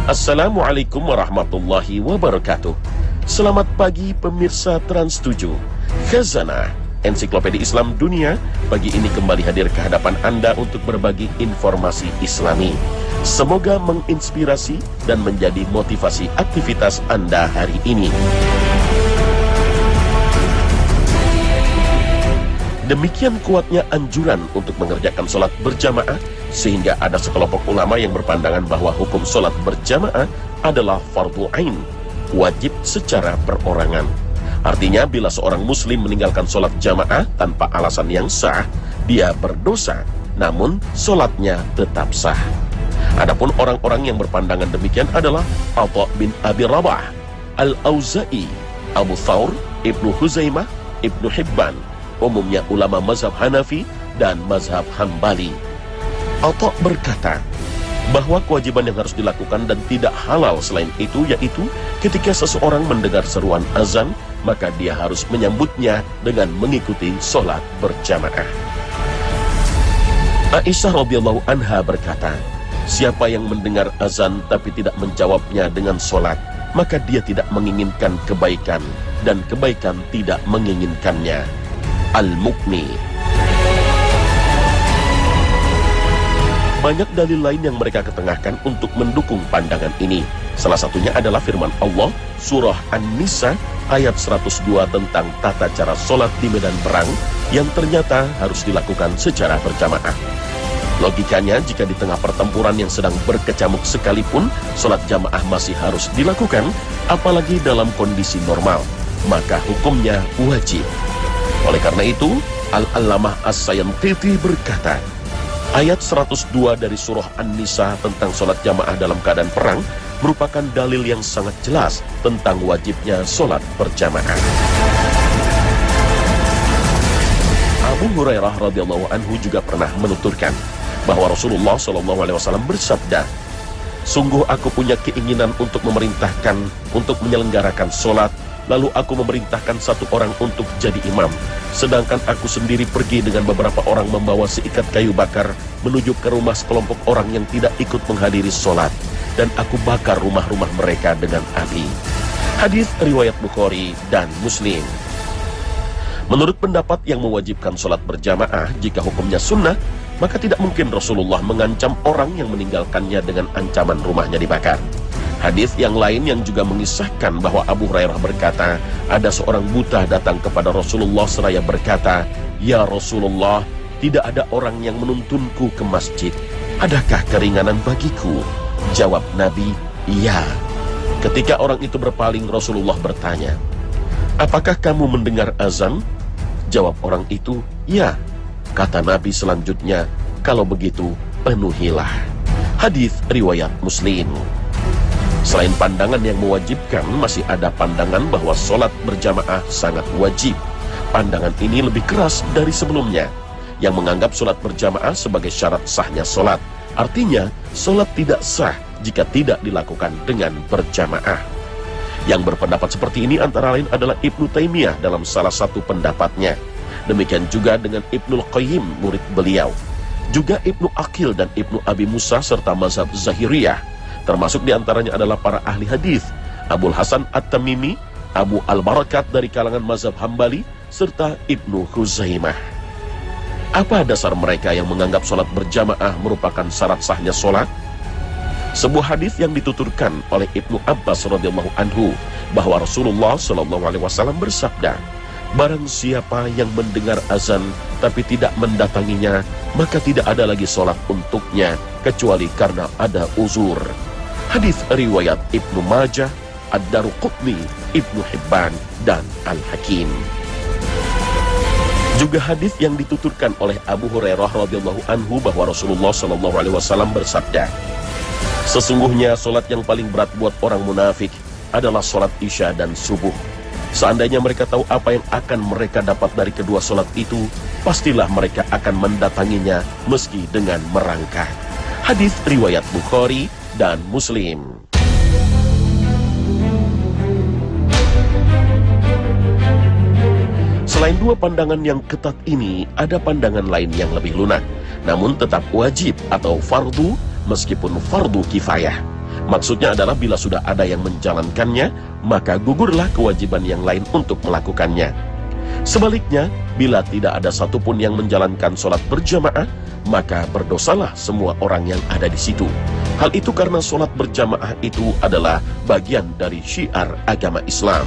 Assalamualaikum warahmatullahi wabarakatuh. Selamat pagi pemirsa Trans 7. Khazanah Ensiklopedia Islam Dunia pagi ini kembali hadir ke hadapan Anda untuk berbagi informasi Islami. Semoga menginspirasi dan menjadi motivasi aktivitas Anda hari ini. Demikian kuatnya anjuran untuk mengerjakan sholat berjamaah, sehingga ada sekelompok ulama yang berpandangan bahwa hukum sholat berjamaah adalah fardhu ain, wajib secara perorangan. Artinya bila seorang muslim meninggalkan sholat jamaah tanpa alasan yang sah, dia berdosa, namun sholatnya tetap sah. Adapun orang-orang yang berpandangan demikian adalah Atha bin Abi Rabah, Al-Auza'i, Abu Thawr, Ibnu Huzaimah, Ibnu Hibban, umumnya ulama mazhab Hanafi dan mazhab Hambali. Atha berkata bahwa kewajiban yang harus dilakukan dan tidak halal selain itu, yaitu ketika seseorang mendengar seruan azan, maka dia harus menyambutnya dengan mengikuti sholat berjamaah. Aisyah radhiyallahu anha berkata, siapa yang mendengar azan tapi tidak menjawabnya dengan sholat, maka dia tidak menginginkan kebaikan dan kebaikan tidak menginginkannya. Al-Muqni. Banyak dalil lain yang mereka ketengahkan untuk mendukung pandangan ini. Salah satunya adalah firman Allah surah An-Nisa ayat 102 tentang tata cara sholat di medan perang yang ternyata harus dilakukan secara berjamaah. Logikanya, jika di tengah pertempuran yang sedang berkecamuk sekalipun sholat jamaah masih harus dilakukan, apalagi dalam kondisi normal, maka hukumnya wajib. Oleh karena itu, Al-Allamah As-Sayantiti berkata, ayat 102 dari surah An-Nisa tentang sholat jamaah dalam keadaan perang merupakan dalil yang sangat jelas tentang wajibnya sholat berjamaah. Abu Hurairah radhiyallahu anhu juga pernah menuturkan bahwa Rasulullah SAW bersabda, sungguh aku punya keinginan untuk memerintahkan untuk menyelenggarakan sholat, lalu aku memerintahkan satu orang untuk jadi imam, sedangkan aku sendiri pergi dengan beberapa orang membawa seikat kayu bakar menuju ke rumah sekelompok orang yang tidak ikut menghadiri sholat, dan aku bakar rumah-rumah mereka dengan api. Hadis riwayat Bukhari dan Muslim. Menurut pendapat yang mewajibkan sholat berjamaah, jika hukumnya sunnah, maka tidak mungkin Rasulullah mengancam orang yang meninggalkannya dengan ancaman rumahnya dibakar. Hadis yang lain yang juga mengisahkan bahwa Abu Hurairah berkata, ada seorang buta datang kepada Rasulullah seraya berkata, ya Rasulullah, tidak ada orang yang menuntunku ke masjid. Adakah keringanan bagiku? Jawab Nabi, iya. Ketika orang itu berpaling, Rasulullah bertanya, apakah kamu mendengar azan? Jawab orang itu, ya. Kata Nabi selanjutnya, kalau begitu penuhilah. Hadis riwayat Muslim. Selain pandangan yang mewajibkan, masih ada pandangan bahwa sholat berjamaah sangat wajib. Pandangan ini lebih keras dari sebelumnya, yang menganggap sholat berjamaah sebagai syarat sahnya sholat. Artinya, sholat tidak sah jika tidak dilakukan dengan berjamaah. Yang berpendapat seperti ini antara lain adalah Ibnu Taimiyah dalam salah satu pendapatnya. Demikian juga dengan Ibnul Qayyim, murid beliau. Juga Ibnu Aqil dan Ibnu Abi Musa serta mazhab Zahiriyah. Termasuk diantaranya adalah para ahli hadis, Abul Hasan At-Tamimi, Abu Al-Barakat dari kalangan mazhab Hambali, serta Ibnu Huzaimah. Apa dasar mereka yang menganggap sholat berjamaah merupakan syarat sahnya sholat? Sebuah hadis yang dituturkan oleh Ibnu Abbas radhiyallahu anhu bahwa Rasulullah SAW bersabda, barang siapa yang mendengar azan tapi tidak mendatanginya, maka tidak ada lagi sholat untuknya kecuali karena ada uzur. Hadis riwayat Ibnu Majah, Ad-Daruqutni, Ibnu Hibban, dan Al-Hakim. Juga hadis yang dituturkan oleh Abu Hurairah radhiyallahu anhu bahwa Rasulullah SAW bersabda, sesungguhnya sholat yang paling berat buat orang munafik adalah sholat isya dan subuh. Seandainya mereka tahu apa yang akan mereka dapat dari kedua sholat itu, pastilah mereka akan mendatanginya meski dengan merangkak. Hadis riwayat Bukhari dan Muslim. Selain dua pandangan yang ketat ini, ada pandangan lain yang lebih lunak, namun tetap wajib atau fardu meskipun fardu kifayah. Maksudnya adalah bila sudah ada yang menjalankannya, maka gugurlah kewajiban yang lain untuk melakukannya. Sebaliknya, bila tidak ada satupun yang menjalankan sholat berjamaah, maka berdosalah semua orang yang ada di situ. Hal itu karena sholat berjamaah itu adalah bagian dari syiar agama Islam.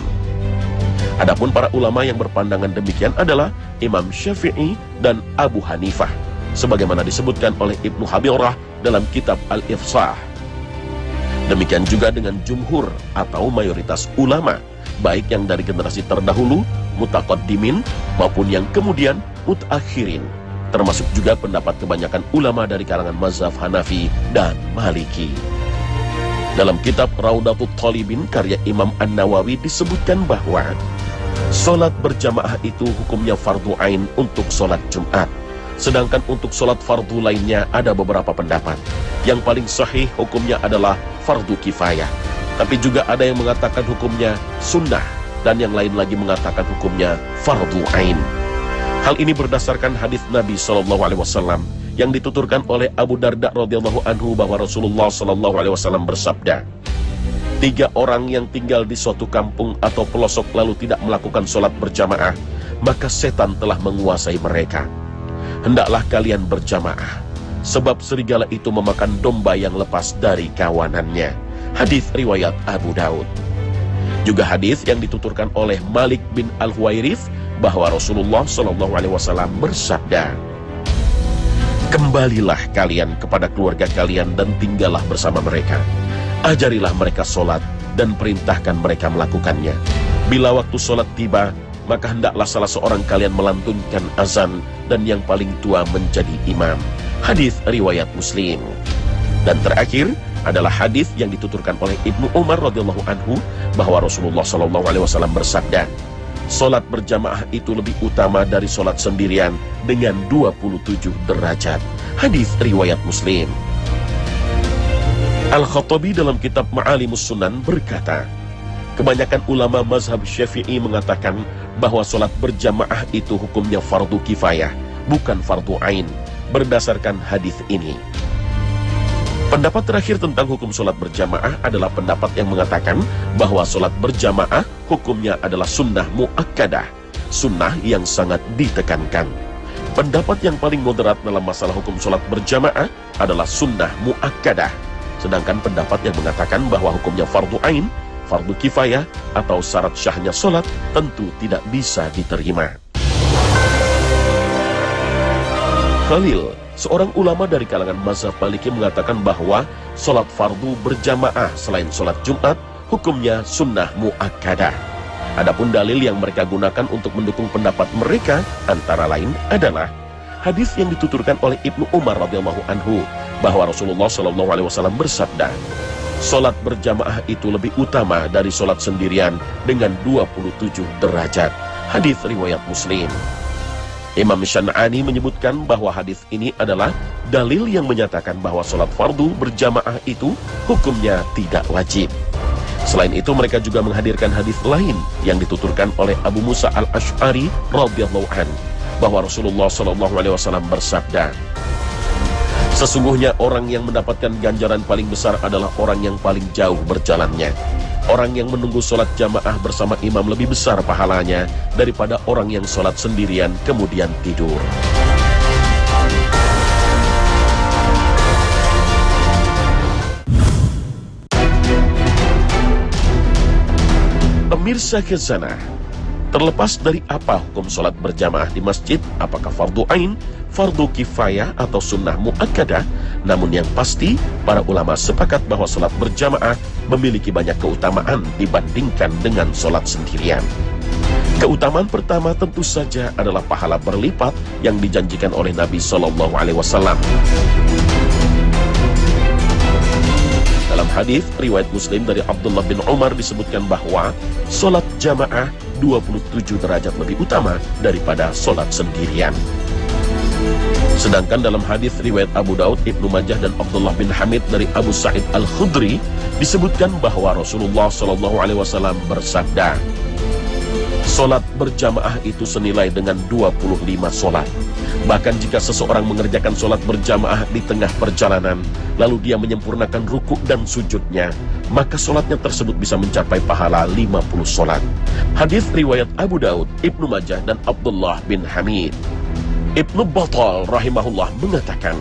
Adapun para ulama yang berpandangan demikian adalah Imam Syafi'i dan Abu Hanifah, sebagaimana disebutkan oleh Ibnu Habirah dalam kitab Al-Ifsah. Demikian juga dengan jumhur atau mayoritas ulama, baik yang dari generasi terdahulu, mutaqaddimin, maupun yang kemudian mutakhirin, termasuk juga pendapat kebanyakan ulama dari kalangan mazhab Hanafi dan Maliki. Dalam kitab Raudatul Talibin karya Imam An-Nawawi disebutkan bahwa sholat berjamaah itu hukumnya fardu ain untuk sholat Jumat. Sedangkan untuk sholat fardu lainnya ada beberapa pendapat. Yang paling sahih hukumnya adalah fardu kifayah. Tapi juga ada yang mengatakan hukumnya sunnah, dan yang lain lagi mengatakan hukumnya fardu ain. Hal ini berdasarkan hadis Nabi SAW yang dituturkan oleh Abu Darda radhiyallahu anhu bahwa Rasulullah SAW bersabda, 3 orang yang tinggal di suatu kampung atau pelosok lalu tidak melakukan sholat berjamaah, maka setan telah menguasai mereka. Hendaklah kalian berjamaah, sebab serigala itu memakan domba yang lepas dari kawanannya. Hadis riwayat Abu Daud. Juga hadis yang dituturkan oleh Malik bin Al-Huwairith bahwa Rasulullah SAW bersabda, kembalilah kalian kepada keluarga kalian dan tinggallah bersama mereka. Ajarilah mereka sholat dan perintahkan mereka melakukannya. Bila waktu sholat tiba, maka hendaklah salah seorang kalian melantunkan azan dan yang paling tua menjadi imam. Hadis riwayat Muslim. Dan terakhir adalah hadis yang dituturkan oleh Ibnu Umar radhiyallahu anhu bahwa Rasulullah SAW bersabda, sholat berjamaah itu lebih utama dari sholat sendirian dengan 27 derajat. Hadis riwayat Muslim. Al-Khattabi dalam kitab Ma'alimus Sunan berkata, kebanyakan ulama mazhab Syafi'i mengatakan bahwa sholat berjamaah itu hukumnya fardu kifayah, bukan fardu ain, berdasarkan hadis ini. Pendapat terakhir tentang hukum sholat berjamaah adalah pendapat yang mengatakan bahwa sholat berjamaah hukumnya adalah sunnah mu'akkadah, sunnah yang sangat ditekankan. Pendapat yang paling moderat dalam masalah hukum sholat berjamaah adalah sunnah mu'akkadah. Sedangkan pendapat yang mengatakan bahwa hukumnya fardu ain, fardu kifayah, atau syarat syahnya sholat tentu tidak bisa diterima. Khalil, seorang ulama dari kalangan mazhab Maliki, mengatakan bahwa sholat fardu berjamaah selain sholat Jumat hukumnya sunnah mu'akkadah. Adapun dalil yang mereka gunakan untuk mendukung pendapat mereka antara lain adalah hadis yang dituturkan oleh Ibnu Umar radhiyallahu anhu bahwa Rasulullah SAW bersabda, sholat berjamaah itu lebih utama dari sholat sendirian dengan 27 derajat. Hadis riwayat Muslim. Imam Syan'ani menyebutkan bahwa hadis ini adalah dalil yang menyatakan bahwa sholat fardu berjamaah itu hukumnya tidak wajib. Selain itu mereka juga menghadirkan hadis lain yang dituturkan oleh Abu Musa Al-Asy'ari radhiyallahu anhu bahwa Rasulullah SAW bersabda, sesungguhnya orang yang mendapatkan ganjaran paling besar adalah orang yang paling jauh berjalannya. Orang yang menunggu sholat jamaah bersama imam lebih besar pahalanya daripada orang yang sholat sendirian kemudian tidur. Pemirsa khazanah, terlepas dari apa hukum sholat berjamaah di masjid, apakah fardu ain, fardu kifayah, atau sunnah mu'akkadah, namun yang pasti, para ulama sepakat bahwa sholat berjamaah memiliki banyak keutamaan dibandingkan dengan sholat sendirian. Keutamaan pertama tentu saja adalah pahala berlipat yang dijanjikan oleh Nabi SAW. Dalam hadis riwayat Muslim dari Abdullah bin Umar disebutkan bahwa sholat jamaah 27 derajat lebih utama daripada sholat sendirian. Sedangkan dalam hadis riwayat Abu Daud, Ibnu Majah, dan Abdullah bin Hamid dari Abu Sa'id Al-Khudri disebutkan bahwa Rasulullah SAW bersabda, Solat berjamaah itu senilai dengan 25 solat. Bahkan jika seseorang mengerjakan solat berjamaah di tengah perjalanan, lalu dia menyempurnakan rukuk dan sujudnya, maka solatnya tersebut bisa mencapai pahala 50 solat. Hadis riwayat Abu Daud, Ibnu Majah, dan Abdullah bin Hamid. Ibnu Battal rahimahullah mengatakan,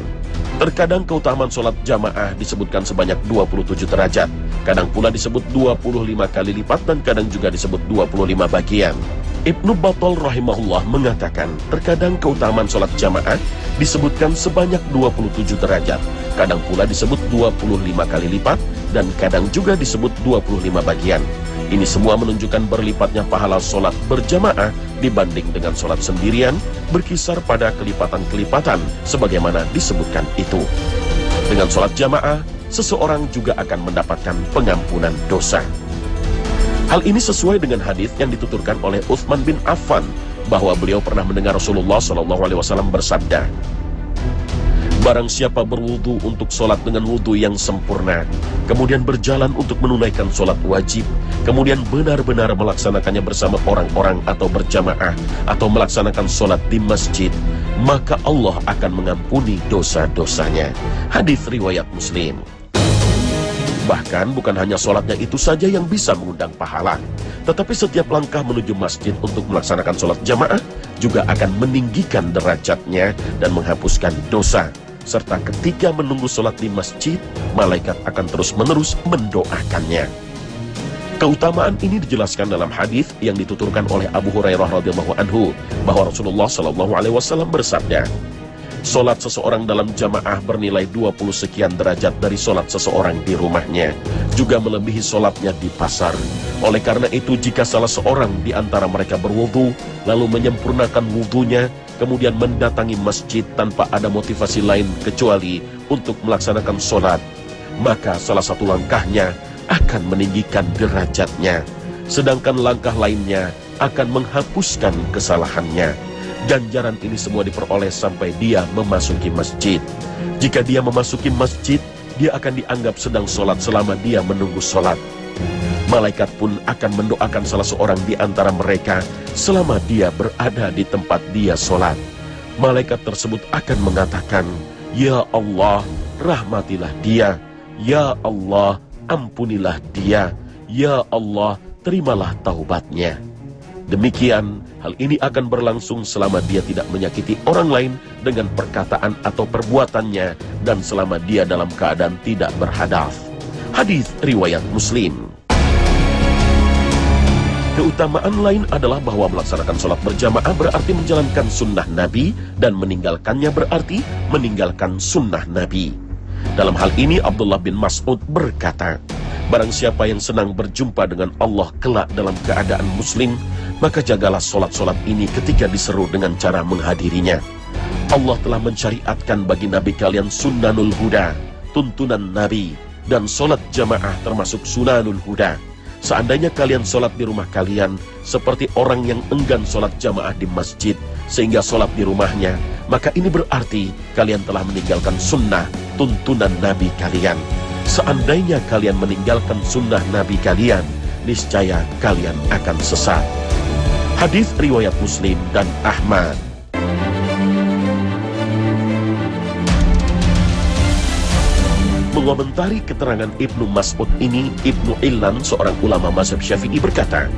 terkadang keutamaan solat jamaah disebutkan sebanyak 27 derajat, kadang pula disebut 25 kali lipat, dan kadang juga disebut 25 bagian. Ibnu Battal rahimahullah mengatakan, terkadang keutamaan solat jamaah disebutkan sebanyak 27 derajat, kadang pula disebut 25 kali lipat, dan kadang juga disebut 25 bagian. Ini semua menunjukkan berlipatnya pahala solat berjamaah dibanding dengan solat sendirian, berkisar pada kelipatan-kelipatan sebagaimana disebutkan itu. Dengan solat jamaah, seseorang juga akan mendapatkan pengampunan dosa. Hal ini sesuai dengan hadis yang dituturkan oleh Utsman bin Affan, bahwa beliau pernah mendengar Rasulullah SAW bersabda, barang siapa berwudu untuk solat dengan wudu yang sempurna, kemudian berjalan untuk menunaikan solat wajib, kemudian benar-benar melaksanakannya bersama orang-orang atau berjamaah, atau melaksanakan solat di masjid, maka Allah akan mengampuni dosa-dosanya. Hadis riwayat Muslim. Bahkan bukan hanya solatnya itu saja yang bisa mengundang pahala, tetapi setiap langkah menuju masjid untuk melaksanakan solat jamaah juga akan meninggikan derajatnya dan menghapuskan dosa. Serta ketika menunggu solat di masjid, malaikat akan terus-menerus mendoakannya. Keutamaan ini dijelaskan dalam hadis yang dituturkan oleh Abu Hurairah radhiyallahu anhu, bahwa Rasulullah SAW bersabda, solat seseorang dalam jamaah bernilai 20 sekian derajat dari solat seseorang di rumahnya, juga melebihi solatnya di pasar. Oleh karena itu, jika salah seorang di antara mereka berwudu, lalu menyempurnakan wudunya, kemudian mendatangi masjid tanpa ada motivasi lain kecuali untuk melaksanakan solat, maka salah satu langkahnya akan meninggikan derajatnya, sedangkan langkah lainnya akan menghapuskan kesalahannya. Ganjaran ini semua diperoleh sampai dia memasuki masjid. Jika dia memasuki masjid, dia akan dianggap sedang solat selama dia menunggu solat. Malaikat pun akan mendoakan salah seorang di antara mereka selama dia berada di tempat dia solat. Malaikat tersebut akan mengatakan, ya Allah, rahmatilah dia. Ya Allah, ampunilah dia. Ya Allah, terimalah taubatnya. Demikian, hal ini akan berlangsung selama dia tidak menyakiti orang lain dengan perkataan atau perbuatannya, dan selama dia dalam keadaan tidak berhadas. Hadis riwayat Muslim. Keutamaan lain adalah bahwa melaksanakan sholat berjamaah berarti menjalankan sunnah Nabi, dan meninggalkannya berarti meninggalkan sunnah Nabi. Dalam hal ini Abdullah bin Mas'ud berkata, barang siapa yang senang berjumpa dengan Allah kelak dalam keadaan muslim, maka jagalah solat-solat ini ketika diseru dengan cara menghadirinya. Allah telah mensyariatkan bagi Nabi kalian sunnanul huda, tuntunan Nabi, dan solat jamaah termasuk sunanul huda. Seandainya kalian solat di rumah kalian seperti orang yang enggan solat jamaah di masjid sehingga solat di rumahnya, maka ini berarti kalian telah meninggalkan sunnah tuntunan Nabi kalian. Seandainya kalian meninggalkan sunnah Nabi kalian, niscaya kalian akan sesat. Hadis riwayat Muslim dan Ahmad. Mengomentari keterangan Ibnu Mas'ud ini, Ibnu Illan, seorang ulama mazhab Syafi'i, berkata,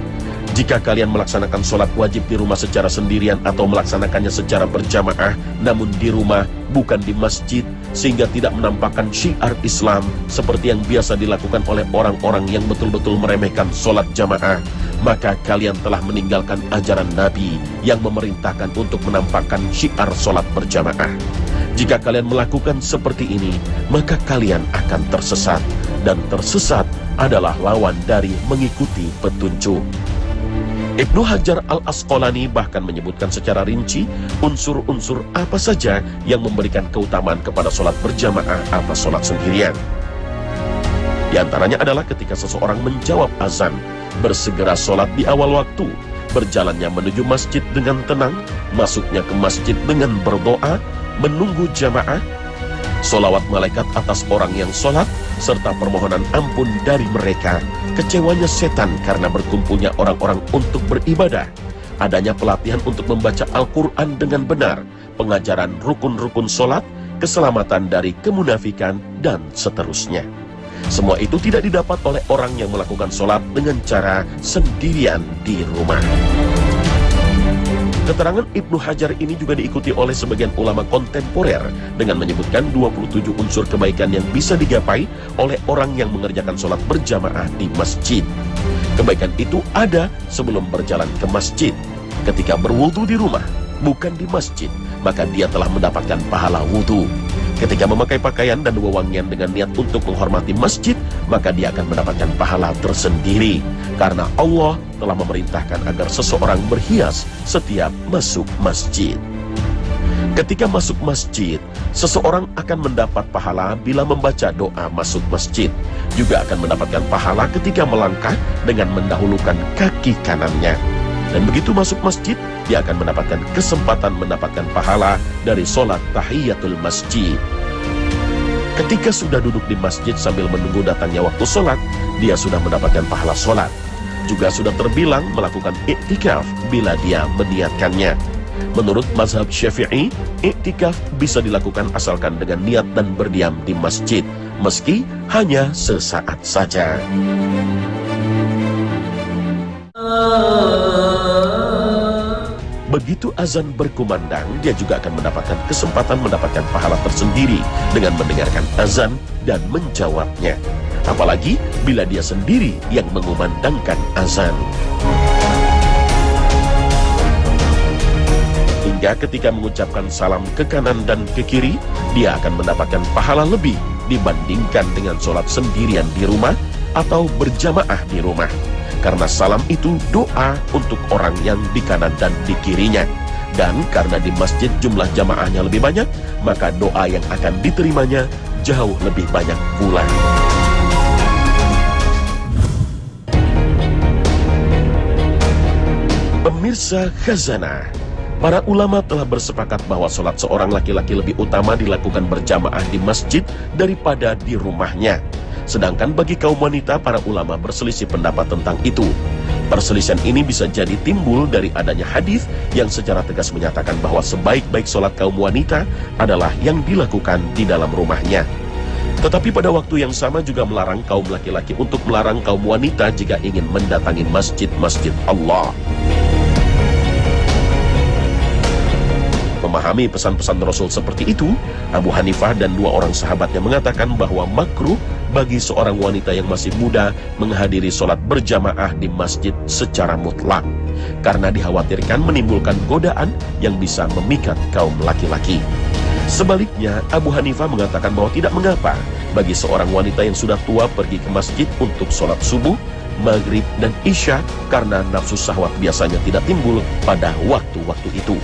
jika kalian melaksanakan sholat wajib di rumah secara sendirian atau melaksanakannya secara berjamaah, namun di rumah, bukan di masjid, sehingga tidak menampakkan syiar Islam seperti yang biasa dilakukan oleh orang-orang yang betul-betul meremehkan sholat jamaah, maka kalian telah meninggalkan ajaran Nabi yang memerintahkan untuk menampakkan syiar sholat berjamaah. Jika kalian melakukan seperti ini, maka kalian akan tersesat, dan tersesat adalah lawan dari mengikuti petunjuk. Ibnu Hajar al-Asqalani bahkan menyebutkan secara rinci unsur-unsur apa saja yang memberikan keutamaan kepada sholat berjamaah atas sholat sendirian. Di antaranya adalah ketika seseorang menjawab azan, bersegera sholat di awal waktu, berjalannya menuju masjid dengan tenang, masuknya ke masjid dengan berdoa, menunggu jamaah, Solawat malaikat atas orang yang sholat, serta permohonan ampun dari mereka. Kecewanya setan karena berkumpulnya orang-orang untuk beribadah. Adanya pelatihan untuk membaca Al-Quran dengan benar, pengajaran rukun-rukun sholat, keselamatan dari kemunafikan, dan seterusnya. Semua itu tidak didapat oleh orang yang melakukan sholat dengan cara sendirian di rumah. Keterangan Ibnu Hajar ini juga diikuti oleh sebagian ulama kontemporer dengan menyebutkan 27 unsur kebaikan yang bisa digapai oleh orang yang mengerjakan sholat berjamaah di masjid. Kebaikan itu ada sebelum berjalan ke masjid. Ketika berwudu di rumah, bukan di masjid, maka dia telah mendapatkan pahala wudu. Ketika memakai pakaian dan wewangian dengan niat untuk menghormati masjid, maka dia akan mendapatkan pahala tersendiri. Karena Allah telah memerintahkan agar seseorang berhias setiap masuk masjid. Ketika masuk masjid, seseorang akan mendapat pahala bila membaca doa masuk masjid. Juga akan mendapatkan pahala ketika melangkah dengan mendahulukan kaki kanannya. Dan begitu masuk masjid, dia akan mendapatkan kesempatan mendapatkan pahala dari sholat tahiyatul masjid. Ketika sudah duduk di masjid sambil menunggu datangnya waktu sholat, dia sudah mendapatkan pahala sholat. Juga sudah terbilang melakukan iktikaf bila dia meniatkannya. Menurut mazhab Syafi'i, iktikaf bisa dilakukan asalkan dengan niat dan berdiam di masjid, meski hanya sesaat saja. Begitu azan berkumandang, dia juga akan mendapatkan kesempatan mendapatkan pahala tersendiri dengan mendengarkan azan dan menjawabnya. Apalagi bila dia sendiri yang mengumandangkan azan. Hingga ketika mengucapkan salam ke kanan dan ke kiri, dia akan mendapatkan pahala lebih dibandingkan dengan sholat sendirian di rumah atau berjamaah di rumah. Karena salam itu doa untuk orang yang di kanan dan di kirinya. Dan karena di masjid jumlah jamaahnya lebih banyak, maka doa yang akan diterimanya jauh lebih banyak pula. Pemirsa Khazanah, para ulama telah bersepakat bahwa sholat seorang laki-laki lebih utama dilakukan berjamaah di masjid daripada di rumahnya. Sedangkan bagi kaum wanita, para ulama berselisih pendapat tentang itu. Perselisihan ini bisa jadi timbul dari adanya hadis yang secara tegas menyatakan bahwa sebaik-baik sholat kaum wanita adalah yang dilakukan di dalam rumahnya. Tetapi pada waktu yang sama juga melarang kaum laki-laki untuk melarang kaum wanita jika ingin mendatangi masjid-masjid Allah. Memahami pesan-pesan Rasul seperti itu, Abu Hanifah dan dua orang sahabatnya mengatakan bahwa makruh bagi seorang wanita yang masih muda menghadiri sholat berjamaah di masjid secara mutlak, karena dikhawatirkan menimbulkan godaan yang bisa memikat kaum laki-laki. Sebaliknya, Abu Hanifah mengatakan bahwa tidak mengapa bagi seorang wanita yang sudah tua pergi ke masjid untuk sholat subuh, maghrib, dan isya, karena nafsu syahwat biasanya tidak timbul pada waktu-waktu itu.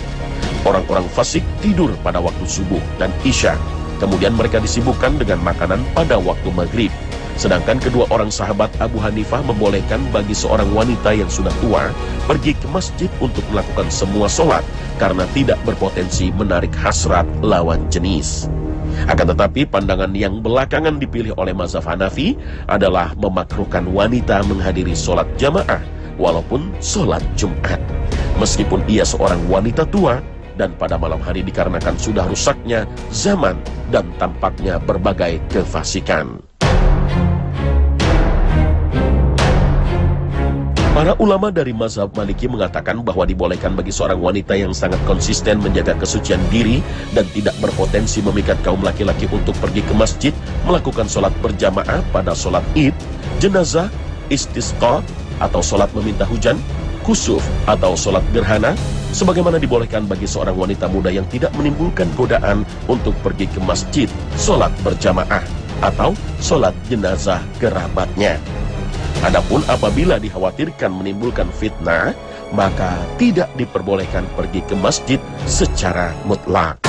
Orang-orang fasik tidur pada waktu subuh dan isya, kemudian mereka disibukkan dengan makanan pada waktu maghrib. Sedangkan kedua orang sahabat Abu Hanifah membolehkan bagi seorang wanita yang sudah tua pergi ke masjid untuk melakukan semua sholat, karena tidak berpotensi menarik hasrat lawan jenis. Akan tetapi pandangan yang belakangan dipilih oleh mazhab Hanafi adalah memakruhkan wanita menghadiri sholat jamaah walaupun sholat Jumat, meskipun ia seorang wanita tua dan pada malam hari dikarenakan sudah rusaknya zaman dan tampaknya berbagai kefasikan. Para ulama dari mazhab Maliki mengatakan bahwa dibolehkan bagi seorang wanita yang sangat konsisten menjaga kesucian diri dan tidak berpotensi memikat kaum laki-laki untuk pergi ke masjid melakukan sholat berjamaah pada sholat id, jenazah, istisqa atau sholat meminta hujan, kusuf atau sholat gerhana, sebagaimana dibolehkan bagi seorang wanita muda yang tidak menimbulkan godaan untuk pergi ke masjid, sholat berjamaah, atau sholat jenazah kerabatnya. Adapun apabila dikhawatirkan menimbulkan fitnah, maka tidak diperbolehkan pergi ke masjid secara mutlak.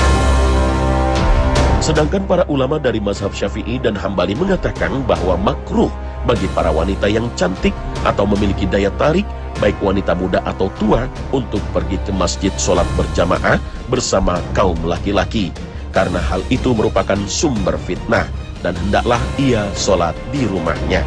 Sedangkan para ulama dari mazhab Syafi'i dan Hambali mengatakan bahwa makruh bagi para wanita yang cantik atau memiliki daya tarik, baik wanita muda atau tua, untuk pergi ke masjid sholat berjamaah bersama kaum laki-laki. karena hal itu merupakan sumber fitnah dan hendaklah ia sholat di rumahnya.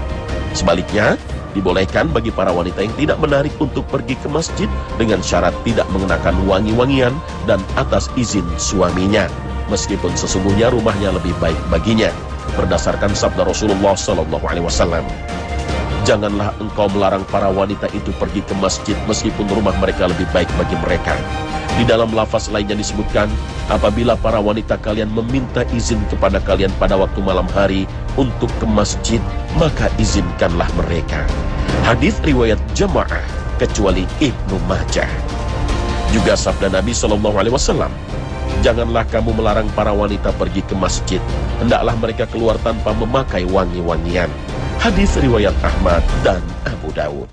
Sebaliknya, dibolehkan bagi para wanita yang tidak menarik untuk pergi ke masjid dengan syarat tidak mengenakan wangi-wangian dan atas izin suaminya, meskipun sesungguhnya rumahnya lebih baik baginya, berdasarkan sabda Rasulullah SAW. Janganlah engkau melarang para wanita itu pergi ke masjid meskipun rumah mereka lebih baik bagi mereka. Di dalam lafaz lainnya disebutkan, apabila para wanita kalian meminta izin kepada kalian pada waktu malam hari untuk ke masjid, maka izinkanlah mereka. Hadis riwayat jamaah kecuali Ibnu Majah. Juga sabda Nabi SAW, janganlah kamu melarang para wanita pergi ke masjid, hendaklah mereka keluar tanpa memakai wangi-wangian. Hadis riwayat Ahmad dan Abu Dawud.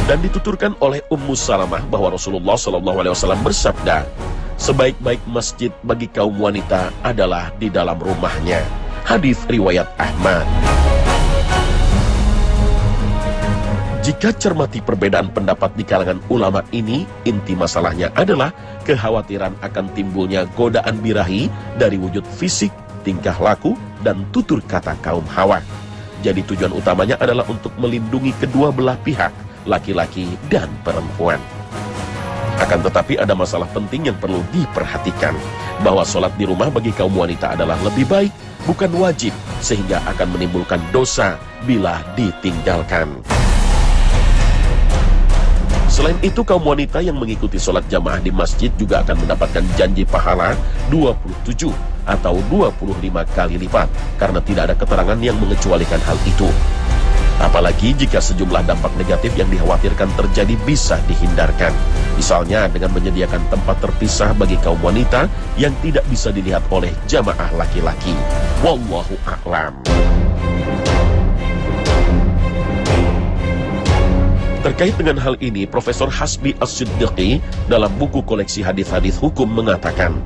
Dan dituturkan oleh Ummu Salamah bahwa Rasulullah SAW bersabda, sebaik-baik masjid bagi kaum wanita adalah di dalam rumahnya. Hadis riwayat Ahmad. Jika cermati perbedaan pendapat di kalangan ulama ini, inti masalahnya adalah kekhawatiran akan timbulnya godaan birahi dari wujud fisik, tingkah laku, dan tutur kata kaum hawa. Jadi tujuan utamanya adalah untuk melindungi kedua belah pihak, laki-laki dan perempuan. Akan tetapi ada masalah penting yang perlu diperhatikan, bahwa sholat di rumah bagi kaum wanita adalah lebih baik, bukan wajib, sehingga akan menimbulkan dosa bila ditinggalkan. Selain itu, kaum wanita yang mengikuti sholat jamaah di masjid juga akan mendapatkan janji pahala 27 atau 25 kali lipat, karena tidak ada keterangan yang mengecualikan hal itu. Apalagi jika sejumlah dampak negatif yang dikhawatirkan terjadi bisa dihindarkan. Misalnya dengan menyediakan tempat terpisah bagi kaum wanita yang tidak bisa dilihat oleh jamaah laki-laki. Wallahu a'lam. Terkait dengan hal ini, Profesor Hasbi As-Siddiqi dalam buku koleksi hadis-hadis hukum mengatakan,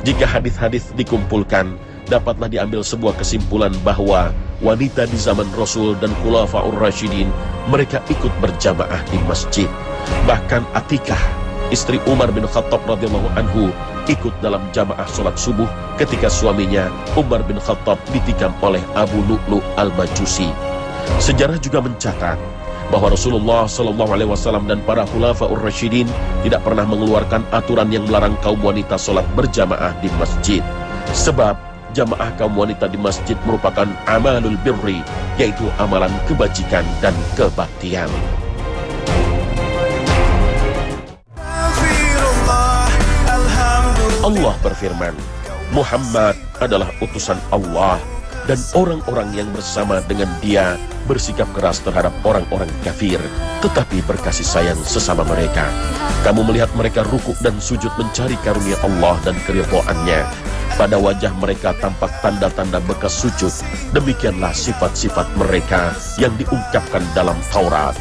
jika hadis-hadis dikumpulkan, dapatlah diambil sebuah kesimpulan bahwa wanita di zaman Rasul dan Khulafaur Rasyidin, mereka ikut berjamaah di masjid. Bahkan Atikah, istri Umar bin Khattab radhiyallahu anhu, ikut dalam jamaah sholat subuh ketika suaminya Umar bin Khattab ditikam oleh Abu Lu'lu' al-Majusi. Sejarah juga mencatat bahwa Rasulullah SAW dan para Khulafaur Rasyidin tidak pernah mengeluarkan aturan yang melarang kaum wanita sholat berjamaah di masjid. Sebab jamaah kaum wanita di masjid merupakan amalul birri, yaitu amalan kebajikan dan kebaktian. Allah berfirman, Muhammad adalah utusan Allah, dan orang-orang yang bersama dengan dia bersikap keras terhadap orang-orang kafir, tetapi berkasih sayang sesama mereka. Kamu melihat mereka rukuk dan sujud mencari karunia Allah dan keridhaannya. Pada wajah mereka tampak tanda-tanda bekas sujud. Demikianlah sifat-sifat mereka yang diungkapkan dalam Taurat.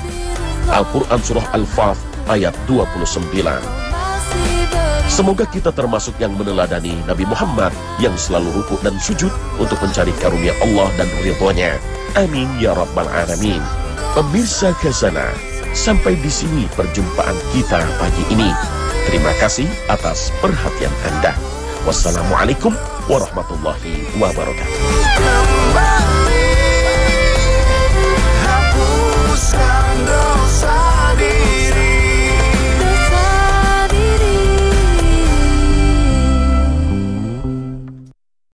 Al-Quran Surah Al-Fath ayat 29. Semoga kita termasuk yang meneladani Nabi Muhammad yang selalu rukuk dan sujud untuk mencari karunia Allah dan ridhonya. Amin ya rabbal alamin. Pemirsa Khazanah, sampai di sini perjumpaan kita pagi ini. Terima kasih atas perhatian Anda. Wassalamualaikum warahmatullahi wabarakatuh.